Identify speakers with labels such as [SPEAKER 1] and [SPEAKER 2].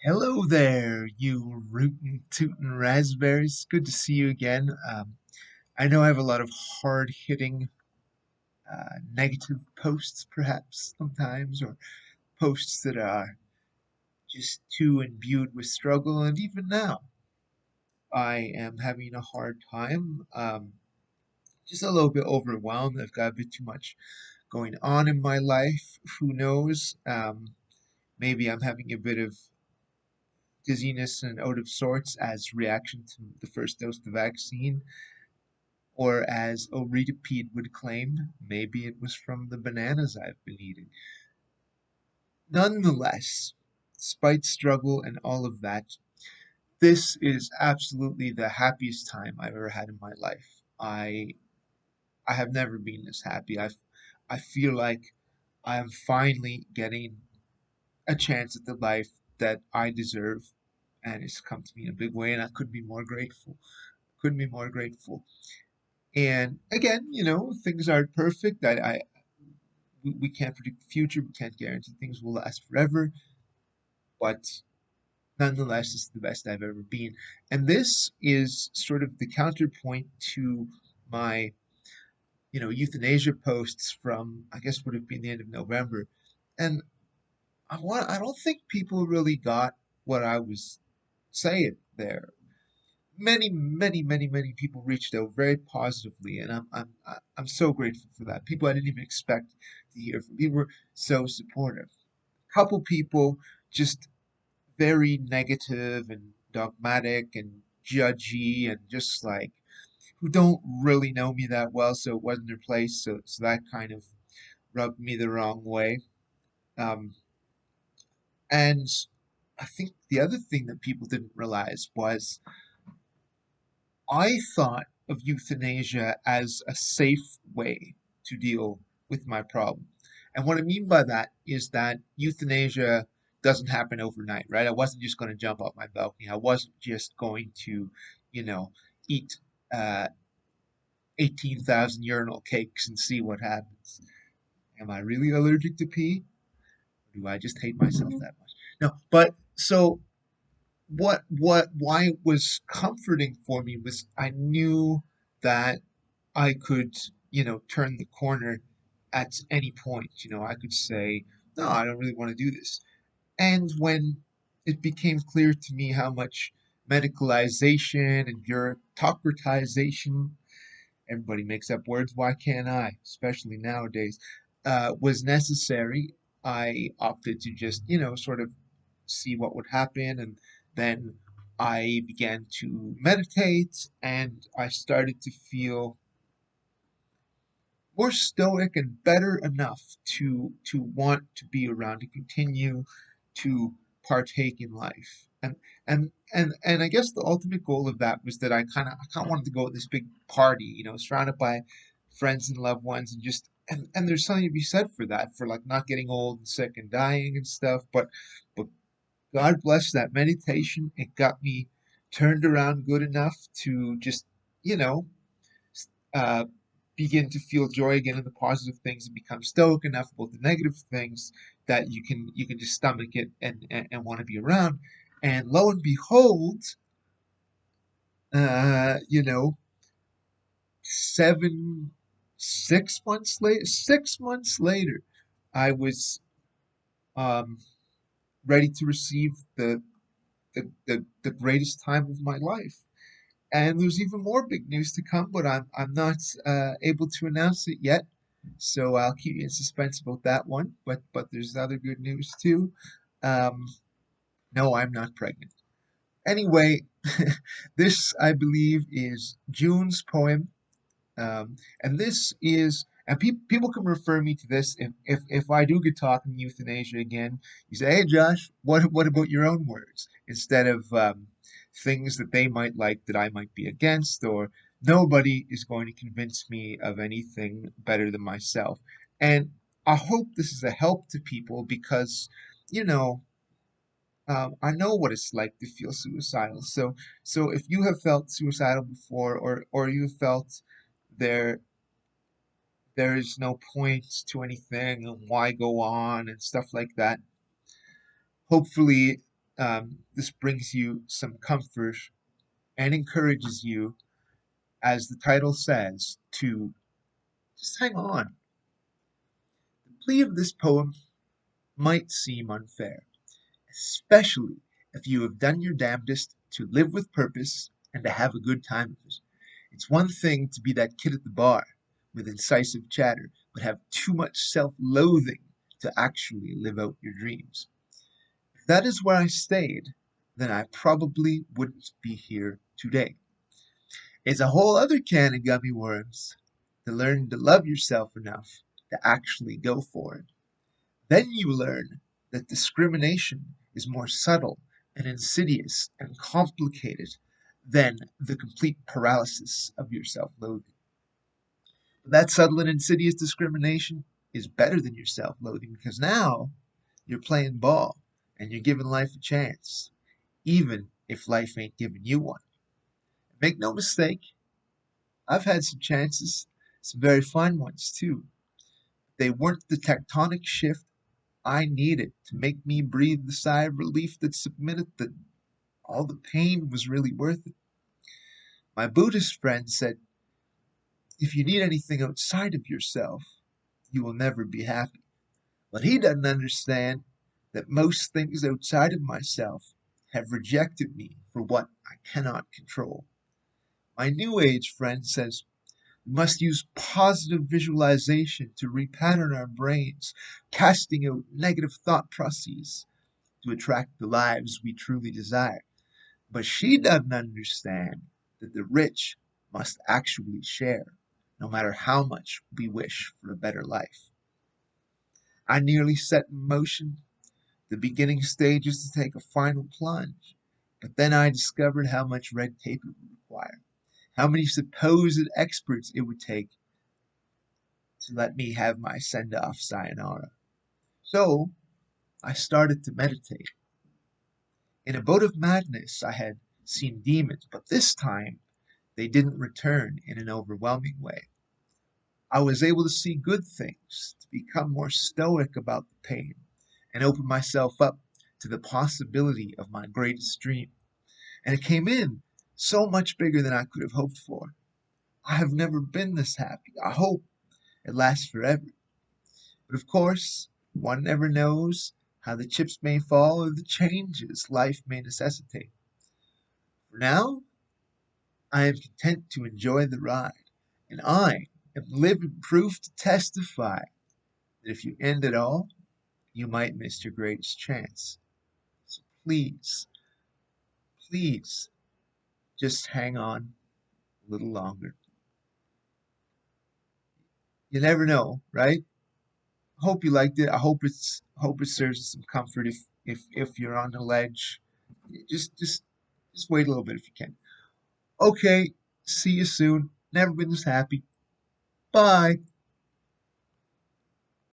[SPEAKER 1] Hello there, you rootin' tootin' raspberries. Good to see you again. I know I have a lot of hard-hitting, negative posts, perhaps sometimes, or posts that are just too imbued with struggle. And even now, I am having a hard time. Just a little bit overwhelmed. I've got a bit too much going on in my life. Who knows? Maybe I'm having a bit of dizziness and out of sorts as reaction to the first dose of the vaccine, or as Oridipede would claim, maybe it was from the bananas I've been eating. Nonetheless, despite struggle and all of that, this is absolutely the happiest time I've ever had in my life. I have never been this happy. I feel like I am finally getting a chance at the life that I deserve, and it's come to me in a big way, and I couldn't be more grateful. Couldn't be more grateful. And again, things aren't perfect. We can't predict the future. We can't guarantee things will last forever. But nonetheless, it's the best I've ever been. And this is sort of the counterpoint to my, euthanasia posts from, I guess, would have been the end of November. And I don't think people really got what I was saying there. Many people reached out very positively, and I'm so grateful for that. People I didn't even expect to hear from. People were so supportive. Couple people just very negative and dogmatic and judgy and just like who don't really know me that well, so it wasn't their place. So that kind of rubbed me the wrong way. Um, and I think the other thing that people didn't realize was I thought of euthanasia as a safe way to deal with my problem. And what I mean by that is that euthanasia doesn't happen overnight, right? I wasn't just going to jump off my balcony. I wasn't just going to, you know, eat uh, 18,000 urinal cakes and see what happens. Am I really allergic to pee? Or do I just hate myself that much? No, but so why it was comforting for me was I knew that I could, turn the corner at any point. I could say, no, I don't really want to do this. And when it became clear to me how much medicalization and bureaucratization, everybody makes up words, why can't I, especially nowadays, was necessary, I opted to just, sort of see what would happen. And then I began to meditate and I started to feel more stoic and better enough to want to be around, to continue to partake in life. And I guess the ultimate goal of that was that I kind of wanted to go to this big party, surrounded by friends and loved ones, and just and there's something to be said for that, for like not getting old and sick and dying and stuff. But God bless that meditation. It got me turned around good enough to just, you know, uh, begin to feel joy again in the positive things and become stoic enough about the negative things that you can just stomach it and want to be around. And lo and behold, uh, you know, seven 6 months later, I was um, ready to receive the greatest time of my life. And there's even more big news to come, but I'm not able to announce it yet. So I'll keep you in suspense about that one. But there's other good news too. Um, no, I'm not pregnant. Anyway, this I believe is June's poem, and this is and people can refer me to this if I do get talking euthanasia again. You say, hey Josh, what about your own words instead of things that they might like that I might be against, or nobody is going to convince me of anything better than myself. And I hope this is a help to people because, you know, I know what it's like to feel suicidal. So if you have felt suicidal before, or you have felt there there is no point to anything and why go on and stuff like that. Hopefully, this brings you some comfort and encourages you, as the title says, to just hang on. The plea of this poem might seem unfair, especially if you have done your damnedest to live with purpose and to have a good time of it. It's one thing to be that kid at the bar with incisive chatter, but have too much self loathing to actually live out your dreams. If that is where I stayed, then I probably wouldn't be here today. It's a whole other can of gummy worms to learn to love yourself enough to actually go for it. Then you learn that discrimination is more subtle and insidious and complicated than the complete paralysis of your self loathing. But that subtle and insidious discrimination is better than your self loathing because now you're playing ball and you're giving life a chance, even if life ain't giving you one. Make no mistake, I've had some chances, some very fine ones too. They weren't the tectonic shift I needed to make me breathe the sigh of relief that submitted that all the pain was really worth it. My Buddhist friend said, if you need anything outside of yourself, you will never be happy. But he doesn't understand that most things outside of myself have rejected me for what I cannot control. My New Age friend says we must use positive visualization to repattern our brains, casting out negative thought processes to attract the lives we truly desire. But she doesn't understand that the rich must actually share, no matter how much we wish for a better life. I nearly set in motion the beginning stages to take a final plunge, but then I discovered how much red tape it would require, how many supposed experts it would take to let me have my send off sayonara. So I started to meditate. In a bout of madness, I had seen demons, but this time they didn't return in an overwhelming way. I was able to see good things, to become more stoic about the pain, and open myself up to the possibility of my greatest dream. And it came in so much bigger than I could have hoped for. I have never been this happy. I hope it lasts forever. But of course, one never knows how the chips may fall or the changes life may necessitate. For now, I am content to enjoy the ride, and I am living proof to testify that if you end it all, you might miss your greatest chance. So please, please, just hang on a little longer. You never know, right? Hope you liked it. I hope it serves as some comfort if you're on the ledge. Just wait a little bit if you can. Okay, see you soon. Never been this happy. Bye.